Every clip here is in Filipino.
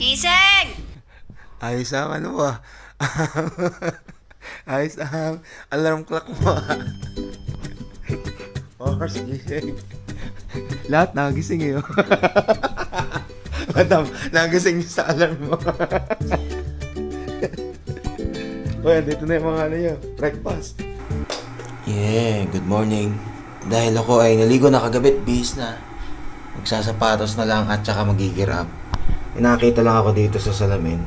Gising! Ayos ang ano mo ah. Ayos ang alarm clock mo ah. Horse gising. Lahat nagising eh. Madam, nagising sa alarm mo. Uy, dito na yung mga ano yun, breakfast. Yeah, good morning. Dahil ako ay naligo na kagabit, bis na. Magsasapatos na lang at saka magigir up. Nakita lang ako dito sa salamin.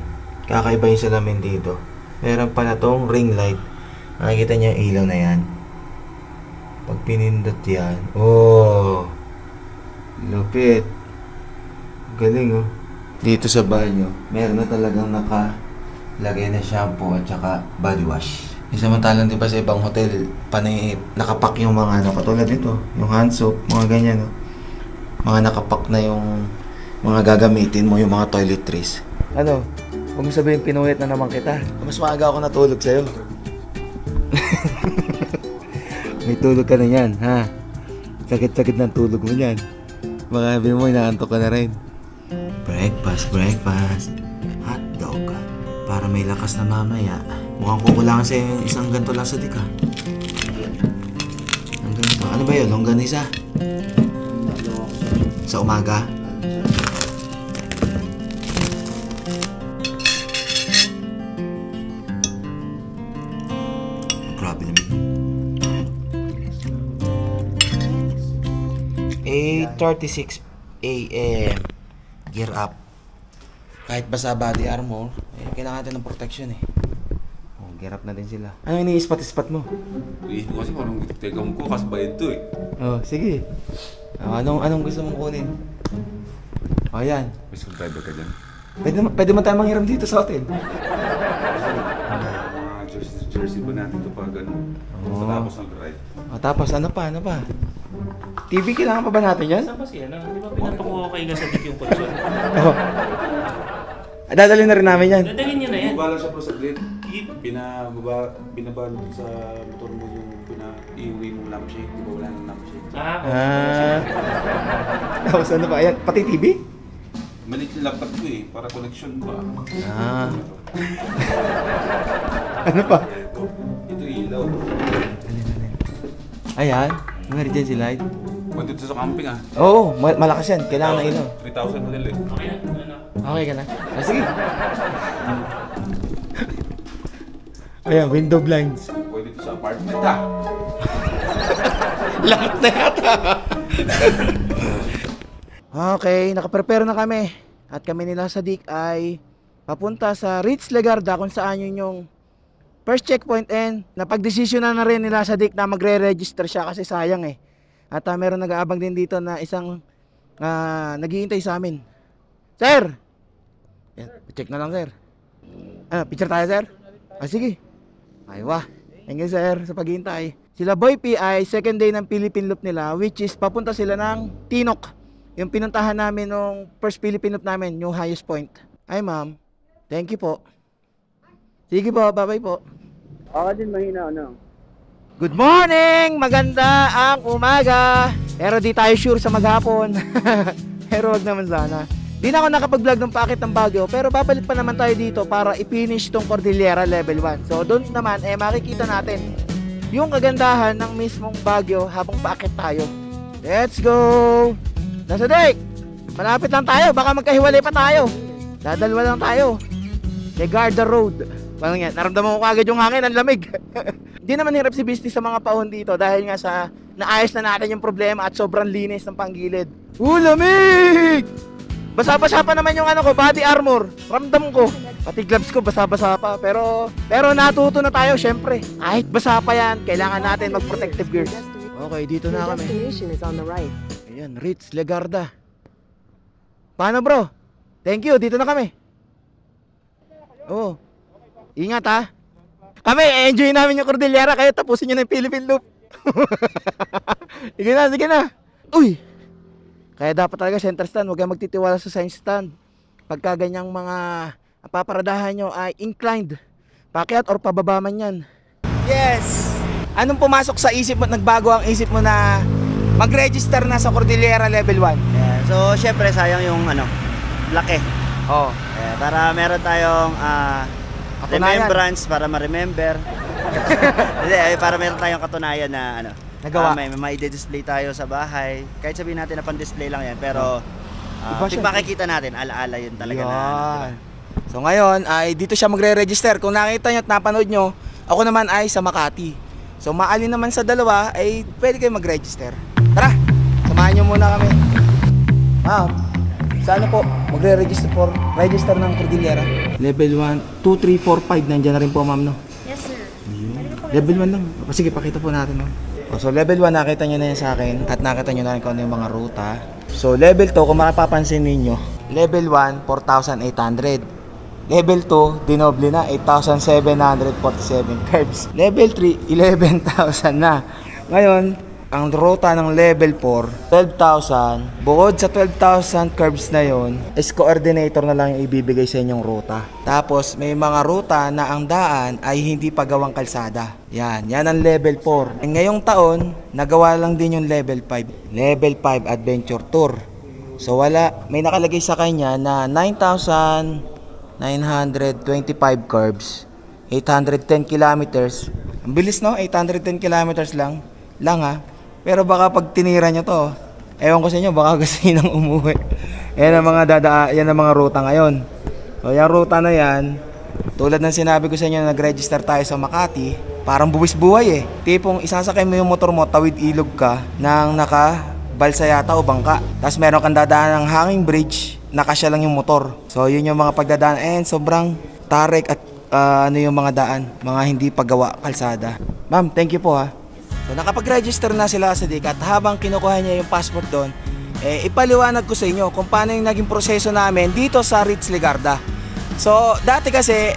Kakaiba yung salamin dito. Meron pala tong ring light. Nakikita niya yung ilaw na yan. Pag pinindot yan, oh, lupit. Galing oh. Dito sa banyo, meron na talagang nakalagay na shampoo at saka body wash. Samantalang diba sa ibang hotel, panay nakapak yung mga ano, katulad nito, yung hand soap, mga ganyan oh. Mga nakapak na yung mga gagamitin mo, yung mga toiletries. Ano? Huwag mo sabihin pinuhit na naman kita. Mas maaga ako natulog sa'yo. May tulog ka na yan, ha? Sakit-sakit ng tulog mo yan. Baka sabi mo, inaantok ka na rin. Breakfast. Hot dog. Para may lakas na mamaya. Mukhang kukulangan sa'yo yung isang ganito lang sa dika. Ang ganito. Ano ba yun? Longganisa? Sa umaga? Grabe naman. 8:36 AM. Gear up. Kahit basa body armor, kailangan natin ng protection eh. Oh, gear up na din sila. Ano ini-spot-spot mo? Iisip mo kasi kung anong tegam ko, kasbayad to eh. Oh, sige. Anong gusto mong kunin? Oh, yan. May subscriber ka dyan. Pwede man tayo manghiram dito sa hotel. Mga jersey ba natin ito pag ano? Tapos nag-ride. Oh, tapos ano pa? TV, kailangan pa ba natin yan? Saan ba siya? Di ba pinapakuha kayo sa dik yung konsol? Oo. Dadalhin na rin namin yan. Dadalhin niyo na yan. Bala siya po sa grid. Binabalot sa motor mo yung iuwi mong lampshade. Di ba wala ng lampshade? Tapos ano ba? Ayan, pati TV? Maliit yung laptop ko eh. Para connection ba? Ano pa? Ito ilaw. Ayan, emergency light. Pwede ito sa camping ah. Oo, malakas yan. Kailangan na ilaw. 3,000 model eh. Okay na. Okay ka na? Sige. Ayan, window blinds. Pwede ito sa apartment ah. Lahat na yata. Okay, nakaprepare na kami. At kami nila sa Dik ay papunta sa Ritz Legarda kung saan yun yung first checkpoint, and napag-desisyon na rin nila sa Dik na magre-register siya kasi sayang eh. At meron nag-aabang din dito na isang naghihintay sa amin. Sir! Yan, check na lang sir. Picture tayo sir? Sige. Aywa. Thank you sir sa paghihintay. Sila Boy P ay second day ng Philippine Loop nila, which is papunta sila ng Tinok. Yung pinuntahan namin nung first Philippine Loop namin, yung highest point. Ay ma'am, thank you po. Sige po, bye-bye po. Ako din mahina ano. Good morning! Maganda ang umaga. Pero di tayo sure sa maghapon. Pero wag naman sana. Di na ako nakapag-vlog ng paakit ng Baguio, pero babalik pa naman tayo dito para i-finish tong Cordillera Level 1. So doon naman makikita natin yung kagandahan ng mismong Baguio habang paakit tayo. Let's go! Nasa Dik! Malapit lang tayo, baka magkahiwalay pa tayo. Dadalwa lang tayo. Legarda Road. Parang yan, naramdaman ko agad yung hangin, ang lamig. Hindi naman hirap si business sa mga paon dito dahil nga sa naayos na natin yung problema at sobrang linis ng panggilid. Lamig! Basa-basa pa naman yung ano ko, body armor. Ramdam ko. Pati gloves ko basa-basa pa. Pero natuto na tayo syempre. Kahit basa pa yan, kailangan natin mag-protective gear. Okay, dito na kami. Ayan, Ritz Legarda. Paano bro? Thank you, dito na kami. Oo. Ingat ha. Kami, enjoy namin yung Cordillera. Kayo tapusin nyo na yung Philippine Loop. Sige na. Uy! Kaya dapat talaga center stand. Huwag kayong magtitiwala sa sign stand. Pagka ganyang mga paparadahan nyo ay inclined. Pakyat or pababa man yan. Yes! Anong pumasok sa isip mo, nagbago ang isip mo na mag-register na sa Cordillera Level 1? Yeah. So, syempre sayang yung laki. Oh. Para meron tayong Katunayan. remembrance, para ma-remember. Hindi, para meron tayong katunayan na ano, Nagawa. may ma-display tayo sa bahay. Kahit sabihin natin na pan-display lang yan, pero Iba siya. makikita natin, alaala yun talaga na. Ano, diba? Yan. So ngayon ay dito siya magre-register. Kung nakita nyo at napanood nyo, ako naman ay sa Makati. So maalin naman sa dalawa ay pwede kayo mag-register. Tara, samahan nyo muna kami. Ma'am, saan po magre-register ng Cordillera? Level 1, 2, 3, 4, 5. Nandiyan na rin po ma'am, no? Yes, sir. Level 1 lang. Sige, pakita po natin, no? So level 1 nakita nyo na yan sa akin at nakita nyo na rin kung ano yung mga ruta. So level 2, kung mapapansin ninyo, level 1, 4,800. Level 2, dinoble na, 8,747 curves. Level 3, 11,000 na. Ngayon, ang ruta ng level 4, 12,000. Bukod sa 12,000 curves na yon, is coordinator na lang yung ibibigay sa inyong ruta. Tapos, may mga ruta na ang daan ay hindi pa gawang kalsada. Yan ang level 4. And ngayong taon, nagawa lang din yung level 5. Level 5 Adventure Tour. So, may nakalagay sa kanya na 9,925 curves, 810 kilometers. Ang bilis, no? 810 kilometers lang ha. Pero baka pag tinira nyo to, ewan ko sa inyo, baka gusto nyo nang umuwi. Yan ang mga ruta ngayon. So yung ruta na yan, tulad ng sinabi ko sa inyo na nag-register tayo sa Makati, parang buwis buhay eh. Tipong isasakay mo yung motor mo, tawid ilog ka, nang naka-balsa yata o bangka. Tapos meron kang dadaan ng hanging bridge, nakasya lang yung motor. So yun yung mga pagdadaan, and sobrang tarik at yung mga daan, mga hindi paggawa kalsada. Ma'am, thank you po ha. So nakapag-register na sila sa DIC at habang kinukuha niya yung passport doon, ipaliwanag ko sa inyo kung paano yung naging proseso namin dito sa Ritz Legarda. So dati kasi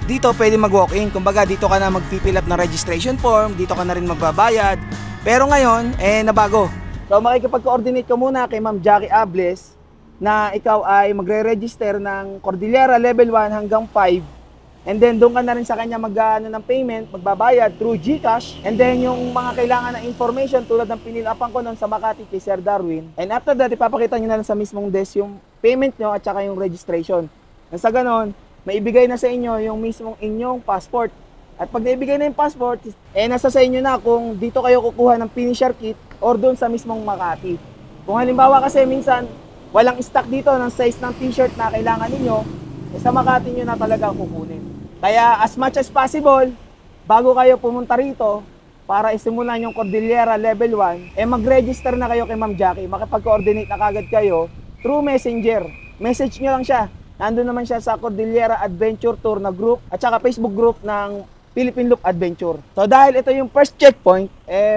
dito pwede mag-walk-in, kumbaga dito ka na mag-fill up ng registration form, dito ka na rin magbabayad. Pero ngayon, nabago. So makikipag-coordinate ka muna kay Ma'am Jackie Ables na ikaw ay magre-register ng Cordillera Level 1 hanggang 5. And then doon ka na rin sa kanya ng payment, magbabayad through GCash. And then yung mga kailangan na information tulad ng pinilapan ko noon sa Makati kay Sir Darwin. And after that, ipapakita nyo na lang sa mismong desk yung payment nyo at saka yung registration. And sa ganon, maibigay na sa inyo yung mismong inyong passport. At pag naibigay na yung passport, nasa sa inyo na kung dito kayo kukuha ng finisher kit or doon sa mismong Makati. Kung halimbawa kasi minsan, walang stock dito ng size ng t-shirt na kailangan ninyo, sa Makati nyo na talaga kukunin. Kaya as much as possible, bago kayo pumunta rito para isimulan yung Cordillera Level 1, mag-register na kayo kay Ma'am Jackie. Makipag-coordinate na kagad kayo through Messenger. Message nyo lang siya. Nandun naman siya sa Cordillera Adventure Tour na group at saka Facebook group ng Philippine Loop Adventure. So dahil ito yung first checkpoint,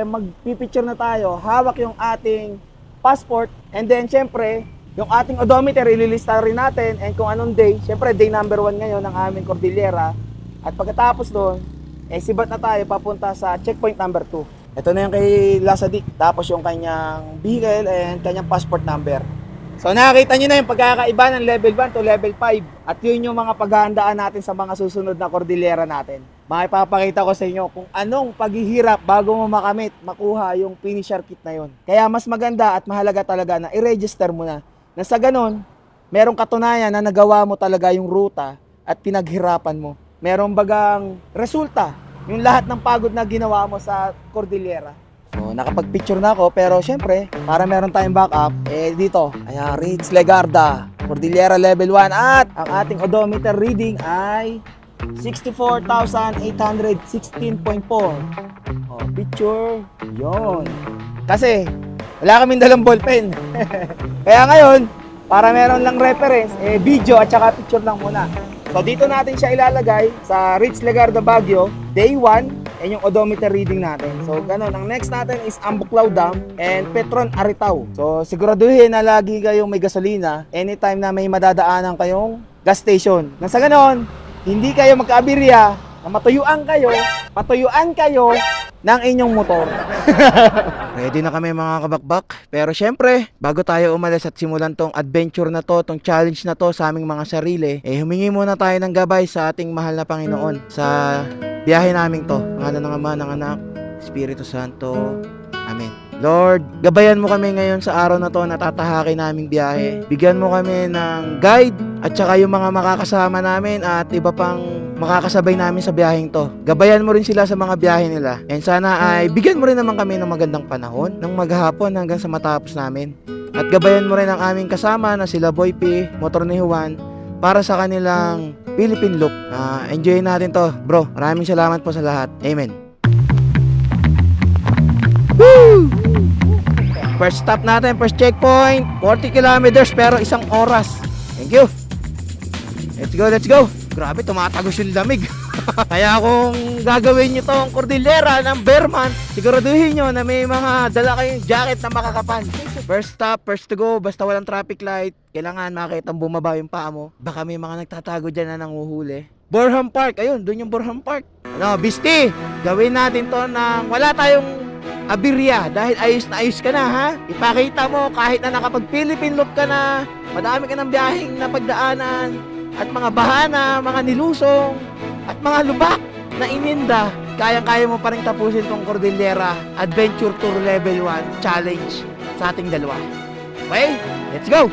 magpipicture na tayo. Hawak yung ating passport and then syempre, yung ating odometer, ililista rin natin and kung anong day, syempre day number 1 ngayon ng aming Cordillera. At pagkatapos doon, sibat na tayo papunta sa checkpoint number 2. Ito na yung kay Lasadik, tapos yung kanyang vehicle and kanyang passport number. So nakakita nyo na yung pagkakaiba ng level 1 to level 5. At yun yung mga paghahandaan natin sa mga susunod na Cordillera natin. Makipapakita ko sa inyo kung anong paghihirap bago mo makuha yung finisher kit na yun. Kaya mas maganda at mahalaga talaga na i-register mo na. Na sa ganon, merong katunayan na nagawa mo talaga yung ruta at pinaghirapan mo. Merong bagang resulta, yung lahat ng pagod na ginawa mo sa Cordillera. So, nakapag-picture na ako, pero syempre, para meron tayong backup, dito, ayan, Ritz Legarda, Cordillera Level 1, at ang ating odometer reading ay 64,816.4. Picture, yon. Kasi, wala kaming dalang ballpen. Kaya ngayon, para meron lang reference, video at saka picture lang muna. So dito natin siya ilalagay sa Ritz Legarda Baguio, day 1, and yung odometer reading natin. So ganun, ang next natin is Ambuclao Dam and Petron Aritao. So siguraduhin na lagi kayong may gasolina anytime na may madadaanan kayong gas station. Nang sa ganon, hindi kayo magkaabirya, na matuyuan kayo ng inyong motor. Ready na kami mga kabakbak. Pero syempre, bago tayo umalis at simulan tong adventure na to, tong challenge na to sa aming mga sarili, humingi muna tayo ng gabay sa ating mahal na Panginoon sa biyahe namin to. Ngala ng Ama, ng Anak, Espiritu Santo. Amen. Lord, gabayan mo kami ngayon sa araw na to na tatahakin naming biyahe. Bigyan mo kami ng guide at saka yung mga makakasama namin at iba pang makakasabay namin sa biyaheng to. Gabayan mo rin sila sa mga biyahe nila. And sana ay bigyan mo rin naman kami ng magandang panahon, ng maghapon hanggang sa matapos namin. At gabayan mo rin ang aming kasama na sila Boy P, Motor ni Juan, para sa kanilang Philippine look. Enjoy natin to, bro. Maraming salamat po sa lahat. Amen. Woo! First stop natin, first checkpoint, 40 kilometers pero 1 oras. Thank you. Let's go, let's go. Grabe, tumatagos yung lamig. Kaya kung gagawin nyo tong Cordillera ng Bearman, siguraduhin nyo na may mga dala kayong jacket na makakapal. First stop, first to go, basta walang traffic light. Kailangan makitang bumaba yung paa mo. Baka may mga nagtatago dyan na nanguhuli. Borham Park, ayun, doon yung Borham Park. Ano, Bisti, gawin natin to nang wala tayong abirya dahil ayos na ayos ka na, ha? Ipakita mo kahit na nakapag-Philippine loop ka na, madami ka ng biyaheng na pagdaanan at mga bahana, mga nilusong at mga lubak na ininda, kayang-kaya mo pa rin tapusin tong Cordillera Adventure Tour Level 1 Challenge sa ating dalawa. Okay? Let's go!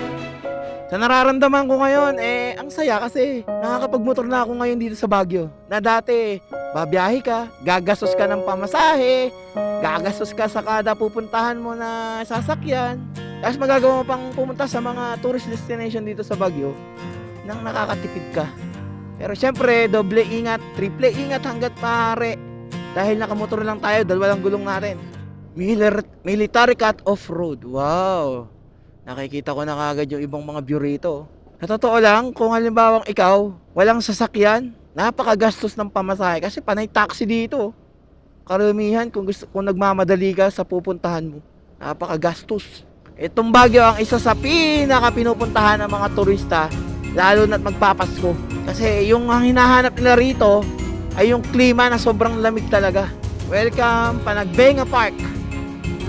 Sa nararamdaman ko ngayon, ang saya kasi nakakapagmotor na ako ngayon dito sa Baguio. Na dati, babiyahe ka, gagastos ka ng pamasahe, gagastos ka sa kada pupuntahan mo na sasakyan, tapos magagawa mo pang pumunta sa mga tourist destination dito sa Baguio nang nakakatipid ka. Pero syempre, doble ingat, triple ingat hanggat maaari. Dahil nakamotor lang tayo, dalawa lang gulong natin. Military cut off-road. Wow! Nakikita ko na kagad yung ibang mga view rito. Sa totoo lang, kung halimbawang ikaw, walang sasakyan, napakagastos ng pamasahe kasi panay taxi dito. Karamihan kung nagmamadali ka sa pupuntahan mo, napakagastos. Itong Baguio ang isa sa pinaka-pinupuntahan ng mga turista, lalo na't magpapasko. Kasi yung ang hinahanap nila rito ay yung klima na sobrang lamig talaga. Welcome, Panagbenga Park.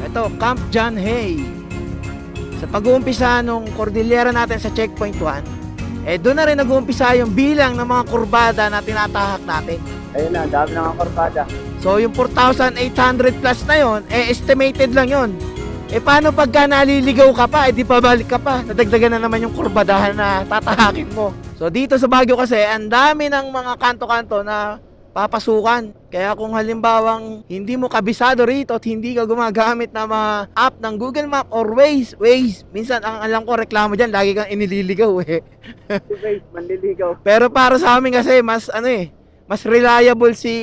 Ito, Camp John Hay. Sa pag-uumpisa nung Cordillera natin sa checkpoint 1, doon na rin nag-uumpisa yung bilang ng mga kurbada na tinatahak natin. Ayun na, dami na nga korbada. So yung 4,800 plus na yon, estimated lang yon. Paano pagka naliligaw ka pa, di pabalik ka pa, nadagdagan na naman yung kurbadahan na tatahakin mo. So dito sa Baguio kasi, ang dami ng mga kanto-kanto na papasukan. Kaya kung halimbawang hindi mo kabisado rito at hindi ka gumagamit na mga app ng Google Map or Waze, minsan ang alam ko reklamo dyan, lagi kang inililigaw eh. Waze, manliligaw. Pero para sa amin kasi mas mas reliable si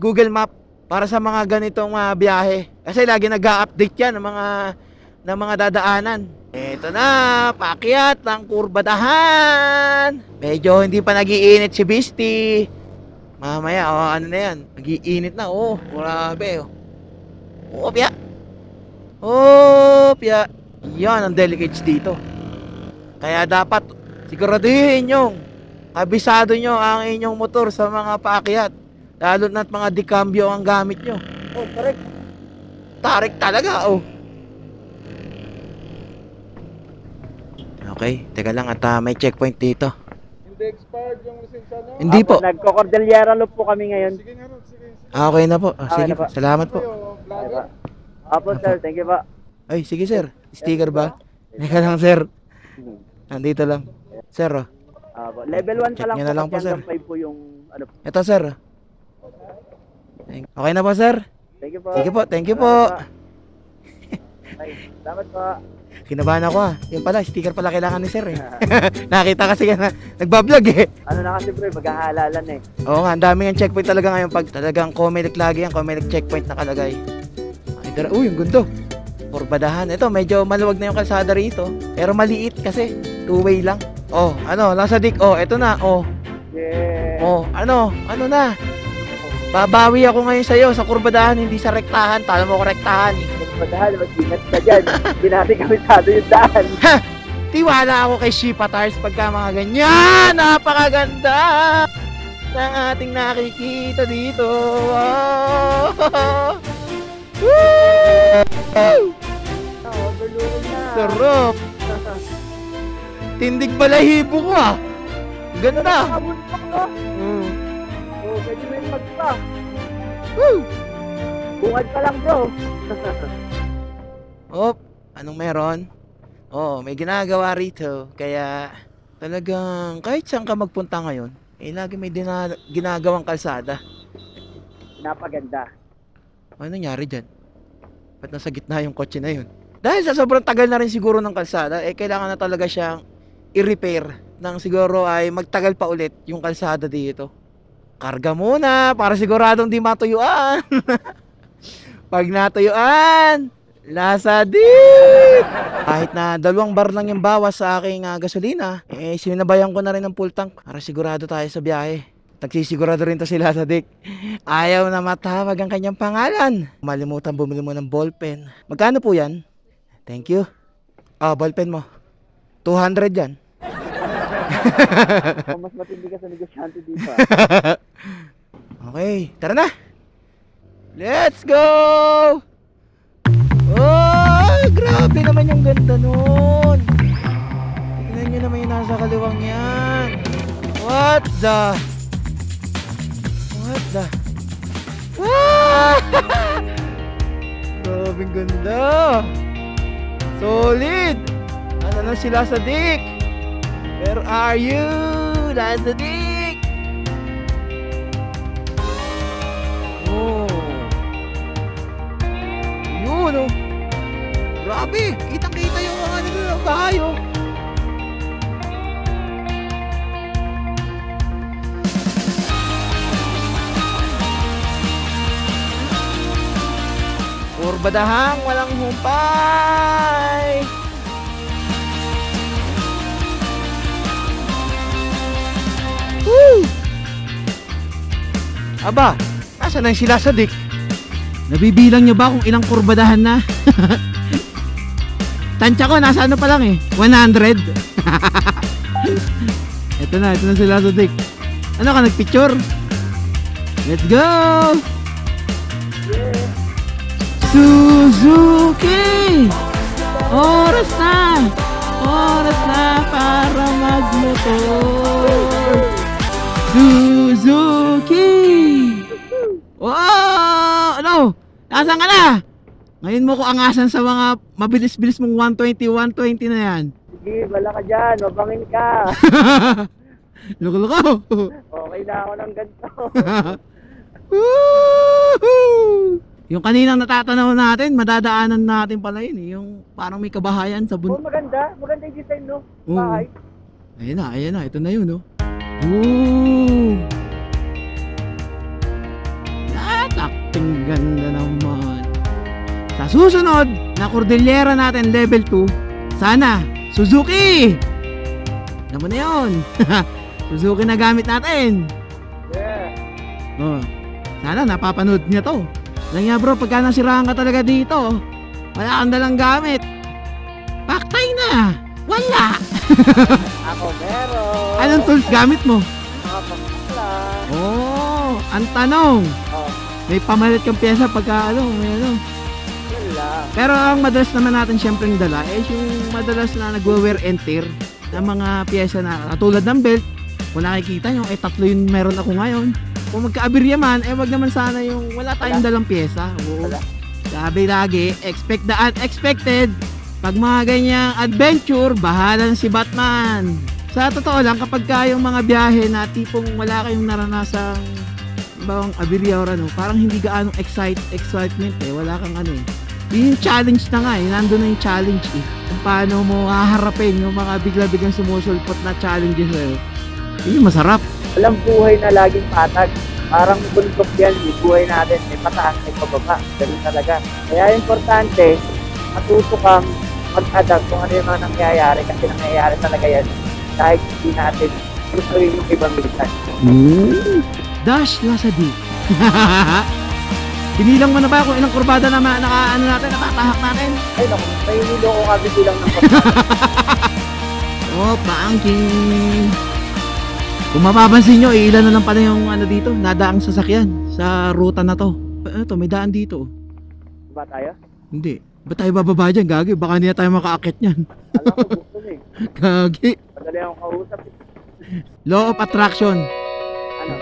Google Map para sa mga ganitong biyahe. Kasi lagi nag-a-update yan ng mga dadaanan. Ito na, paakyat ng kurbadahan. Medyo hindi pa nag-iinit si Bisti. Mamaya, ano na yan? Nag-iinit na, grabe, Opya! Opya! Yan ang delicates dito. Kaya dapat, siguraduhin yung kabisado nyo ang inyong motor sa mga paakyat. Lalo na't mga decambio ang gamit nyo. Correct. Tarik talaga, Okay, teka lang at may checkpoint dito. Hindi expired yung lisensya nyo? Hindi po. Nagko-Cordillera loop po kami ngayon. Sige nga ron, sige. Okay na po. Okay Sige na po. Salamat po. Vlogger? Apo sir, thank you po. Ay, sige sir. Sticker ba? Teka lang sir. Nandito lang. Sir, Apo, level 1 pa Check lang nyo po. na lang po, kasi sir. hanggang 5 po yung ano. Ito sir. Okay na po sir. Thank you po. Sige po, thank you po. Salamat po. Kinabahan ako Yung pala, sticker pala kailangan ni sir eh. Nakita kasi na nagbablog eh. Ano na kasi bro, mag-aalalan eh. Oo nga, ang dami ng checkpoint talaga ngayon pag talagang Comelec lagi yan, Comelec checkpoint nakalagay. Uy, yung gundo. Kurbadahan. Ito, medyo maluwag na yung kalsada rito. Pero maliit kasi. Two-way lang. Nasa dik. Ito na. Yeah. Ano na. Babawi ako ngayon sa'yo sa kurbadahan, hindi sa rektahan. Tala mo ko rektahan eh. Kurbadahan, mag-ingat ka dyan. Hindi natin kabisado yung daan. Tiwala ako kay Shipa Tires pagka mga ganyan. Napakaganda ng ating nakikita dito. Wow. Woo! Overload na. Sarap. Tindig balahibo ko Ganda. Nakabuntok ko. Pwede mo yung magpa. Woo! Bungad pa lang bro. Oh, anong meron? Oh, may ginagawa rito. Kaya talagang kahit saan ka magpunta ngayon, lagi may ginagawang kalsada. Napaganda. Ano nangyari dyan? Ba't nasa gitna yung kotse na yun? Dahil sa sobrang tagal na rin siguro ng kalsada, kailangan na talaga siyang i-repair nang siguro ay magtagal pa ulit yung kalsada dito. Karga muna para siguradong di matuyuan. Pag natuyuan, lasa din! Kahit na 2 bar lang yung bawas sa aking gasolina, sinabayan ko na rin ng full tank para sigurado tayo sa biyahe. Nagsisigurado rin to si Lasadik. Ayaw na matawag ang kanyang pangalan. Malimutan bumili mo ng ballpen. Magkano po yan? Thank you. Ballpen mo. 200 yan. Mas matindi ka sa negosyante dito. Okay, tara na. Let's go! Oh, grabe naman yung ganda nun. Tignan nyo naman yung nasa kaliwang yan. What the? Ah! Grabe ganda. Solid. Ano na sila sa Dick? Where are you? Nasa Dick. Oh. Yun oh. Grabe, kitang-kita yung mga ng bahay oh. Kurbadahang walang humpay. Woo! Aba, nasaan na sila sa Dick? Nabibilang niyo ba kung ilang kurbadahan na? Tansya ko, nasa ano pa lang 100. Ito na sila sa Dick. Ano ka, nagpicture? Let's go! Suzuki! Oras na para magmotor. Suzuki! Wow! Ano? Nasaan ka na? Ngayon mo ko angasan sa mga mabilis-bilis mong 120 na yan. Sige, wala ka dyan. Mabangin ka. Loko-loko! Okay na ako ng ganito. Woohoo! Yung kaninang natatanaw natin, madadaanan natin pala yun yung parang may kabahayan sa Oh, maganda. Maganda yung design, no? Oo. Bahay. Ayan na, ito na yun, no? Ooh! Takting ganda naman. Sa susunod na Cordillera natin level 2, sana Suzuki! Alam mo na yun. Suzuki na gamit natin. Yeah. Oh, sana napapanood niya to. Lang nga bro, pagka nasiraan ka talaga dito, wala kang dalang gamit, paktay na! Wala! Ako meron. Anong tools gamit mo? Mga pangkala. Oh, ang tanong, Oh, may pamalit kang pyesa pagka may ano. yun lang. Pero ang madalas naman natin syempreng dala yung madalas na nagwe-wear and tear ng mga pyesa na katulad ng belt. Kung nakikita nyo, 3 yung meron ako ngayon. Kung magka-aberya man, wag naman sana yung wala tayong dalang pyesa. Oo. Wala. Sabi lagi, expect the unexpected. Pag mga ganyang adventure, bahala na si Batman. Sa totoo lang, kapag kayong mga biyahe na tipong wala kayong naranasang bawang aberya or ano, parang hindi gaanong excitement wala kang ano Yung challenge na nga nandun na yung challenge kung paano mo haharapin yung mga bigla-biglang sumusulpot na challenges yun yung masarap. Walang buhay na laging patag. Parang bundok yan, yung buhay natin. May pataas, may pababa. Ganun talaga. Kaya importante, matuto kang mag-adapt kung ano yung mga nangyayari. Kasi nangyayari talaga yan. Kahit hindi natin gusto yung ibang militan. Dash Lasadi. Binilang mo na ba kung ilang kurbada na nakaano natin, natatahak natin? Ay naku, may nilo ko kami bilang ng pagkakas. Oh, banking. Kung mapapansin nyo, ilan na lang pala yung ano dito, nadaang sasakyan sa ruta na to. Ano to, may daan dito. Ba tayo? Hindi. Ba't tayo bababa dyan, Gagi? Baka hindi na tayo makaakit nyan. Alam ko gusto mo Gagi. Madali akong kausap. Law of attraction. Ano?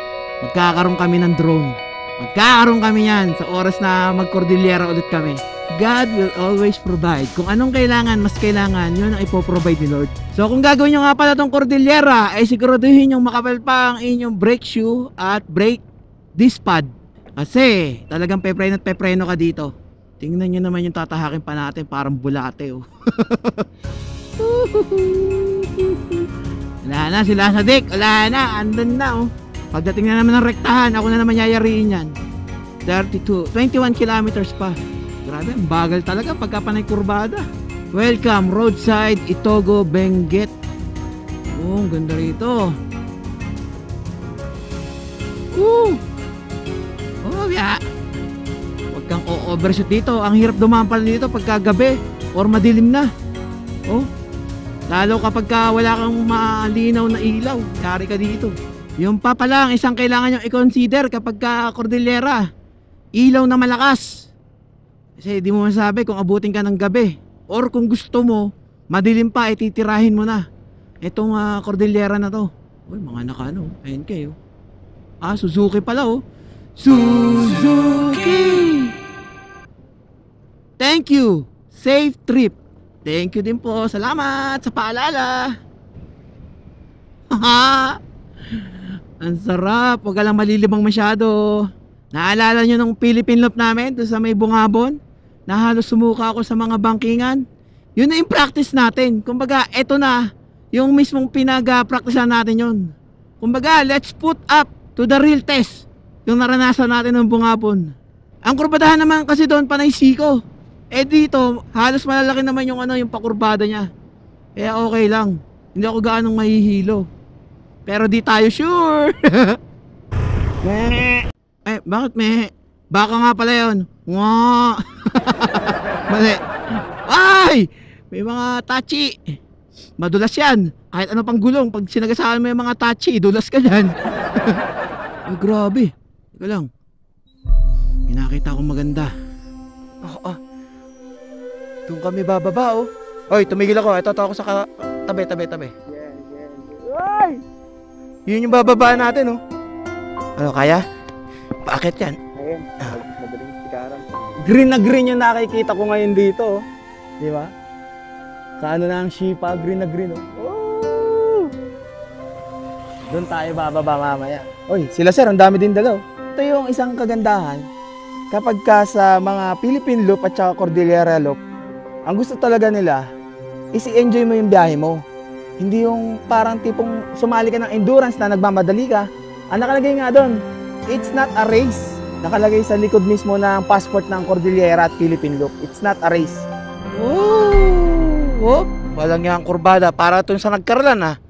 Magkakaroon kami ng drone. Magkakaroon kami yan sa oras na mag-Cordillera ulit kami. God will always provide. Kung anong kailangan, mas kailangan, yun ang ipoprovide ni Lord. So kung gagawin nyo nga pala itong Cordillera, ay siguraduhin yung makapal pa ang inyong brake shoe at brake disc pad. Kasi talagang pepreno at pepreno ka dito. Tingnan nyo naman yung tatahakin pa natin, parang bulate oh. Wala na sila sa deck, wala na, andun na oh. Pagdating na naman ng rektahan, ako na naman yayariin yan. 21 kilometers pa. Grabe, ang bagal talaga pagka panay kurbada. Welcome, roadside Itogo, Benguet. Oh, ang ganda rito. Oh, yeah. Huwag kang overshoot dito. Ang hirap dumampal dito pagka gabi or madilim na. Oh, lalo kapag wala kang malinaw na ilaw, yari ka dito. Yung pa pala, isang kailangan nyo i-consider kapag Cordillera, ilaw na malakas. Kasi di mo masabi kung abutin ka ng gabi. Or kung gusto mo, madilim pa, ititirahin mo na. Itong Cordillera na to. Uy, mga nakano, ayun kayo. Suzuki pala oh. Suzuki! Thank you! Safe trip! Thank you din po. Salamat sa paalala. Haha! Ang sarap, huwag ka lang malilibang masyado. Naalala nyo nung Philippine Loop namin doon sa may Bungabon? Na halos sumuka ako sa mga bangkingan. Yun na yung practice natin. Kumbaga, eto na yung mismong pinag-practicean natin yun. Kumbaga, let's put up to the real test yung naranasan natin ng Bungabon. Ang kurbadahan naman kasi doon panay siko. Dito, halos malalaki naman yung yung pakurbada niya. Kaya okay lang. Hindi ako gaanong mahihilo. Pero di tayo sure. Bakit meh? Baka nga pala yun. Nga. Mali. Ay! May mga tachi. Madulas yan. Kahit ano pang gulong, pag sinagasaan mo yung mga tachi, dulas ka dyan. Ay, grabe. Ika lang. Pinakita akong maganda. Doon kami bababa oh. Oy, tumigil ako. Ito ako sa tabi. Ay! Yun yung bababaan natin, oh. Ano, kaya? Bakit yan? Ayun, madaling sikaran. Green na green yung nakikita ko ngayon dito, oh. Di ba? Sa ano na ang Shipa, green na green, oh. Oh! Doon tayo bababa mamaya. Oy, sila sir, ang dami din dalaw. Ito yung isang kagandahan. Kapag ka sa mga Philippine Loop at saka Cordillera Loop, ang gusto talaga nila is i-enjoy mo yung biyahe mo. Hindi yung parang tipong sumali ka ng endurance na nagmamadali ka. Ang nakalagay nga doon, it's not a race. Nakalagay sa likod mismo ng passport ng Cordillera at Philippine Loop. It's not a race. Oh, walang yang kurbada. Para ito sa nagkarlan ha.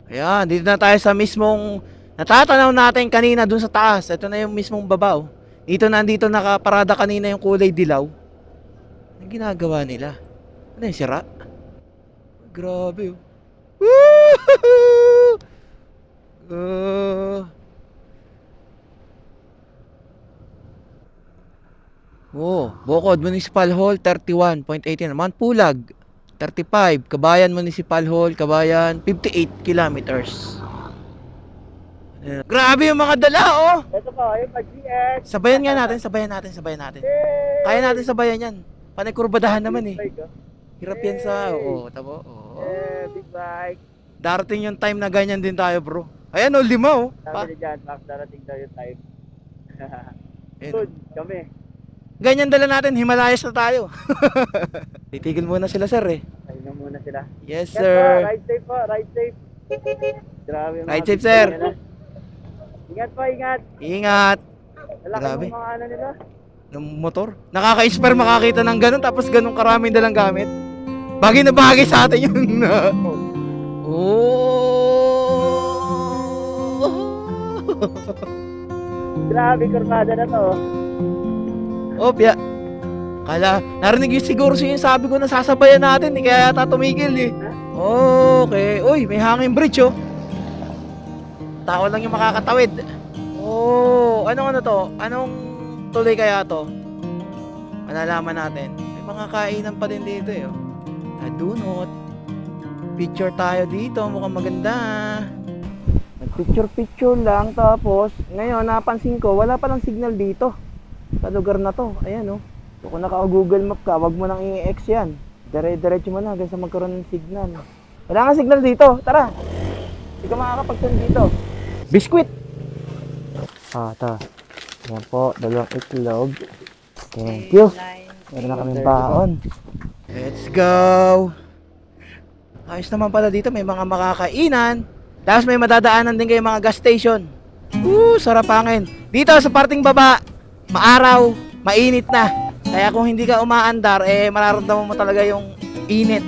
Ayan, dito na tayo sa mismong natatanaw natin kanina dun sa taas. Ito na yung mismong babaw. Dito nandito nakaparada kanina yung kulay dilaw. Anong ginagawa nila? Ano yung sira? Grabe oh. Bukod Municipal Hall 31.18, Mount Pulag 35, Kabayan Municipal Hall, Kabayan 58 kilometers. Grabe yung mga dala oh. Ito po, yung mag-GX. Sabayan natin. Kaya natin sabayan yan. Panay kurbadahan naman eh. Hirap yan sa, tabo. Big bike. Darating yung time na ganyan din tayo bro. Ayan o, 5 oh. Sabi ni John, Max, darating daw yung time. Ayan. Good, kami. Ganyan dala natin, Himalayas na tayo. Titigil muna sila sir eh. Ayun na muna sila. Yes Yes, sir. po, ride safe po, ride safe. Grabe yung Ride mga safe, sir. nila. Ingat po, ingat. Ingat. Lalaki Grabe. ng mga ano nila. Ng motor. Nakaka-inspire makakita ng ganun tapos ganun karaming dalang gamit. Bagay na bagay sa atin yun. Grabe, kurbada na to. Opya. Kala, narinig yung siguro siya yung sabi ko na sasabayan natin, kaya yata tumigil eh. Okay. Uy, may hangin bridge oh. Tao lang yung makakatawid. Oh, ano to? Anong tuloy kaya to? Malalaman natin. May mga kainan pa din dito eh. Adunot. Picture tayo dito, mukhang maganda. Picture lang, tapos ngayon napansin ko wala palang signal dito sa lugar na to. Ayan oh. So, kung naka-Google Map ka, wag mo nang i-X yan. Dire-diretso mo na hanggang sa magkaroon ng signal. Wala nga signal dito. Tara. Hindi ka makakapag-turn dito. Biskwit. Ito. Yan po, 2 itlog. Thank you. Meron na kaming baon. Let's go. Ayos naman pala dito, may mga makakainan. Tapos may madadaanan din kayo mga gas station. Sarap hangin. Dito sa parting baba, maaraw, mainit na. Kaya kung hindi ka umaandar, mararamdaman mo talaga yung init.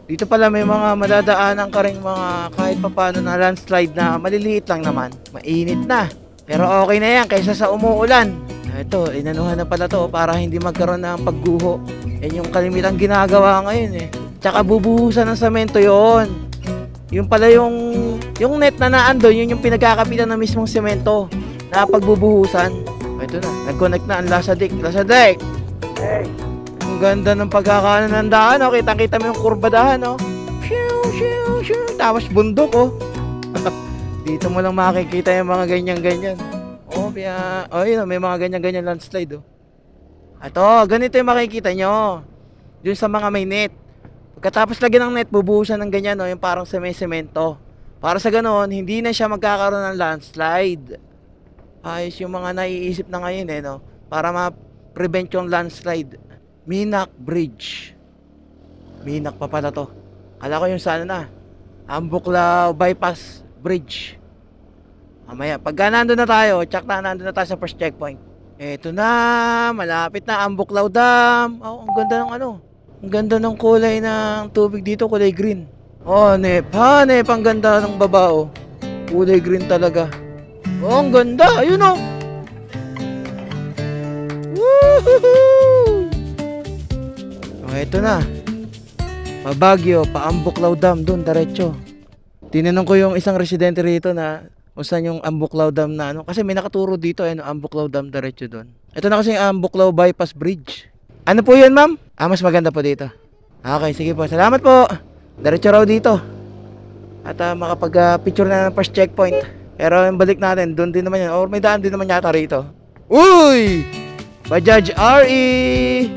Dito pala may mga madadaanan ka rin mga kahit papano na landslide na maliliit lang naman. Mainit na. Pero okay na yan kaysa sa umuulan. Ito, inanuhan na pala to para hindi magkaroon ng pagguho. Yan yung kalimitang ginagawa ngayon Tsaka bubuhusan ng semento yon. Yung pala yung net na naandun, yun yung pinagkakapitan ng mismong semento na pagbubuhusan. Ito na, nag-connect na ang Lasadik. Lasadik! Hey! Ang ganda ng pagkakaano ng daan, oh. Kitang-kita mo yung kurbadahan, oh. Shoo, shoo, shoo. Tapos bundok, oh. Dito mo lang makikita yung mga ganyan-ganyan. Oh, yun, may mga ganyan-ganyan landslide, oh. Ito, ganito yung makikita nyo. Dun sa mga may net. Pagkatapos lagyan ng net, bubuhusan ng ganyan, no, yung parang semento. Para sa ganoon, hindi na siya magkakaroon ng landslide. Ayos yung mga naiisip na ngayon, no, para ma-prevent yung landslide. Minac Bridge. Minac pa pala to. Kala ko yung sana na. Ambuklaw Bypass Bridge. Mamaya, pagka nandun na tayo, check na nandun na tayo sa first checkpoint. Eto na, malapit na Ambuklaw Dam. Oh, ang ganda ng ano. Ang ganda ng kulay ng tubig dito, kulay green. Oh, Nep. Ang ganda ng baba, oh. Kulay green talaga. Oh, ang ganda. Ayun, oh. Woohoo! Oh, eto na. Baguio, Ambuklaw Dam, doon, diretso. Tinanong ko yung isang residente rito na kung saan yung Ambuklaw Dam na ano. Kasi may nakaturo dito, Ambuklaw Dam, diretso doon. Ito na kasi yung Ambuklaw Bypass Bridge. Ano po yun, ma'am? Mas maganda po dito. Okay, sige po. Salamat po. Diretso raw dito. At makapag-picture na ng first checkpoint. Pero yung balik natin, doon din naman yan. Or may daan din naman yata rito. Uy! Bajaj RE!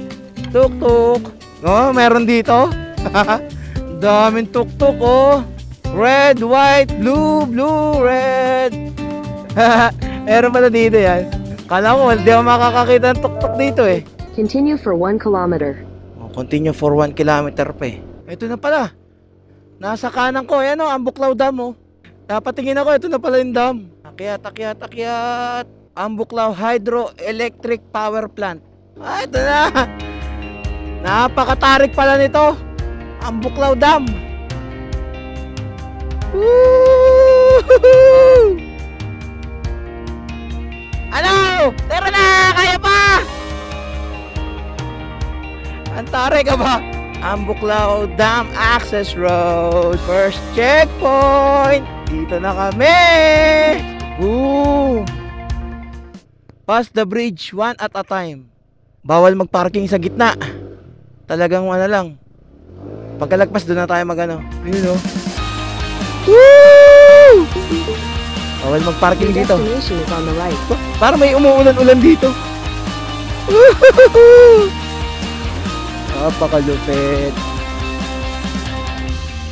Tuk-tuk! Oh, meron dito. Daming tuk-tuk, oh. Red, white, blue, blue, red. Meron pala dito yan. Kala ko, hindi ako makakakita ng tuk-tuk dito Continue for 1 kilometer. Oh, continue for 1 kilometer pa Ito na pala. Nasa kanan ko, ayan Ambuklaw Dam, oh. Napatingin ako, ito na pala yung dam. Akyat. Ambuklaw Hydroelectric Power Plant. Ito na. Napakatarik pala nito. Ambuklaw Dam. Woo! Ano? Tara na! Kaya pa! Antare ka ba? Ambuklaw Dam Access Road. First checkpoint. Dito na kami. Woo! Pass the bridge one at a time. Bawal magparking sa gitna. Talagang lang. Pagkalagpas doon na tayo magano. Ayun Woo! Bawal magparking dito. Destination is on the right. Para may umuulan-ulan dito. Napakalupit.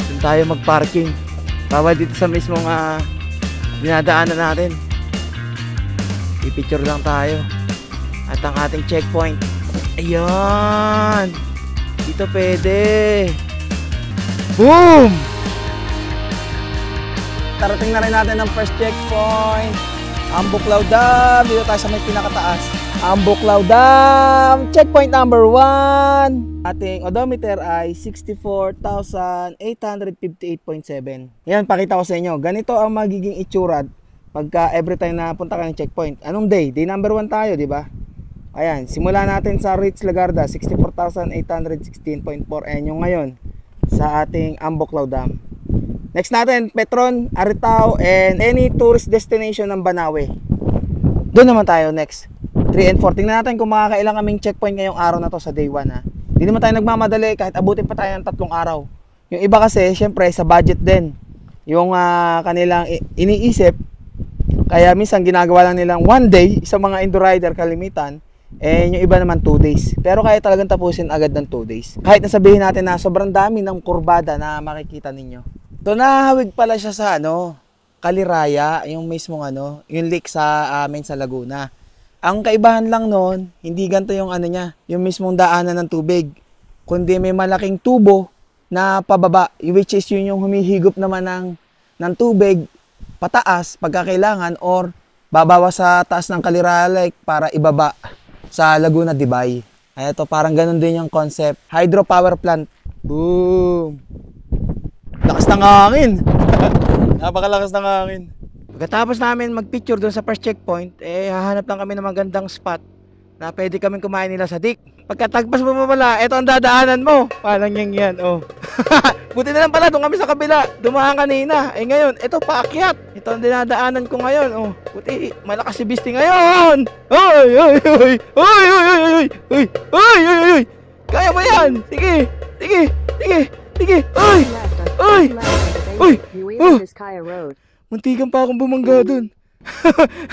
Doon tayo magparking. Bawal dito sa mismong dinadaanan natin. I-picture lang tayo. At ang ating checkpoint. Ayan. Dito pwede. Boom! Tarating na rin natin ang first checkpoint. Ambuklaw Dam. Dito tayo sa may pinakataas. Ambuklaw Dam. Checkpoint number 1. Ating odometer ay 64,858.7. Yan, pakita ko sa inyo. Ganito ang magiging itsura pagka every time na punta ka ng checkpoint. Anong day? Day number 1 tayo, di ba? Ayan, simula natin sa Ritz Lagarda, 64,816.4. Ayan yung ngayon sa ating Ambuklaw Dam. Next natin, Petron, Aritao, and any tourist destination ng Banawe. Doon naman tayo next. 3 and 4. Tingnan natin kung makakailang kaming checkpoint ngayong araw na to sa day 1 Hindi naman tayo nagmamadali kahit abutin pa tayo ng 3 araw. Yung iba kasi, syempre, sa budget din. yung kanilang iniisip. Kaya minsan ginagawa lang nilang 1 day sa mga Indo rider kalimitan, yung iba naman 2 days. Pero kaya talagang tapusin agad ng 2 days. Kahit nasabihin natin na sobrang dami ng kurbada na makikita ninyo. So nahawig pala siya sa Kaliraya, yung mismong yung lake sa amin sa Laguna. Ang kaibahan lang noon, hindi ganito yung niya, yung mismong daanan ng tubig. Kundi may malaking tubo na pababa, which is yun yung humihigop naman ng tubig pataas pagka kailangan or babawa sa taas ng Kaliraya Lake para ibaba sa Laguna Dibay. Ay, ito parang ganun din yung concept. Hydropower plant. Boom! Lakas ng hangin! Napakalakas ng hangin. Pagkatapos namin magpicture doon sa first checkpoint, hahanap lang kami ng magandang spot na pwede kaming kumain nila sa dik. Pagkatagpas mo pala, ito ang dadaanan mo. Parang yan, oh. Buti na lang pala, doon kami sa kabila. Dumaan kanina. Ngayon, ito paakyat. Ito ang dinadaanan ko ngayon, oh. Buti, malakas si Beastie ngayon. Ay, ay, ay. Ay, ay, ay, ay. Ay, ay, ay, ay. Kaya mo yan. Sige, sige, sige, sige. Ay, ay, ay. Muntikan pa akong bumangga dun.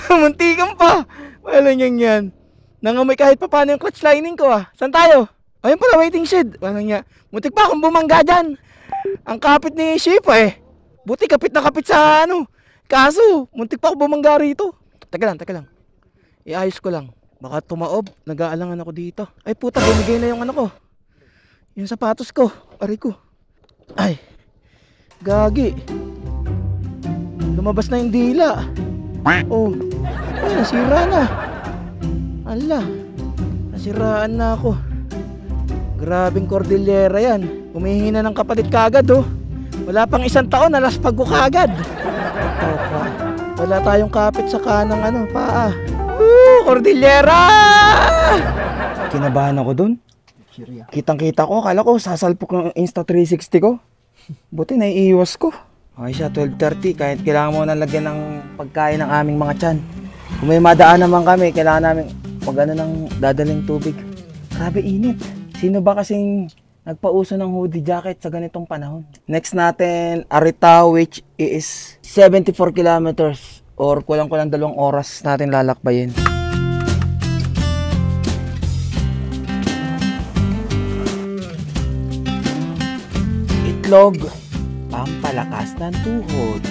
Muntikan pa. Walang yan. Nangamoy kahit pa paano yung clutch lining ko Saan tayo? Ayun pala, waiting shed. Walang nga. Muntik pa akong bumangga dyan. Ang kapit ni Shipa Buti kapit na kapit sa Kaso, muntik pa ako bumangga rito. Teka lang. Iayos ko lang. Baka tumaob. Nag-aalangan ako dito. Ay puta, bumigay na yung ko. Yung sapatos ko. Aray ko. Ay. Gagi. Lumabas na yung dila. Oh. Ay, nasira na. Ala. Nasiraan na ako. Grabing Cordillera yan. Humihina ng kapalit kagad Wala pang 1 taon, nalaspag ko kagad. Wala tayong kapit sa kanang paa. Cordillera! Kinabahan ako dun. Kitang-kita ko, akala ko sasalpok ng Insta360 ko. Buti naiiwas ko. Okay siya, 12:30. Kahit kailangan mo na lagyan ng pagkain ng aming mga tiyan. Kung may madaan naman kami, kailangan namin ng dadaling tubig. Grabe init. Sino ba kasing nagpauso ng hoodie jacket sa ganitong panahon? Next natin, Aritao, which is 74 kilometers or kulang-kulang 2 oras natin lalakbayin. Itlog, pampalakas ng tuhod.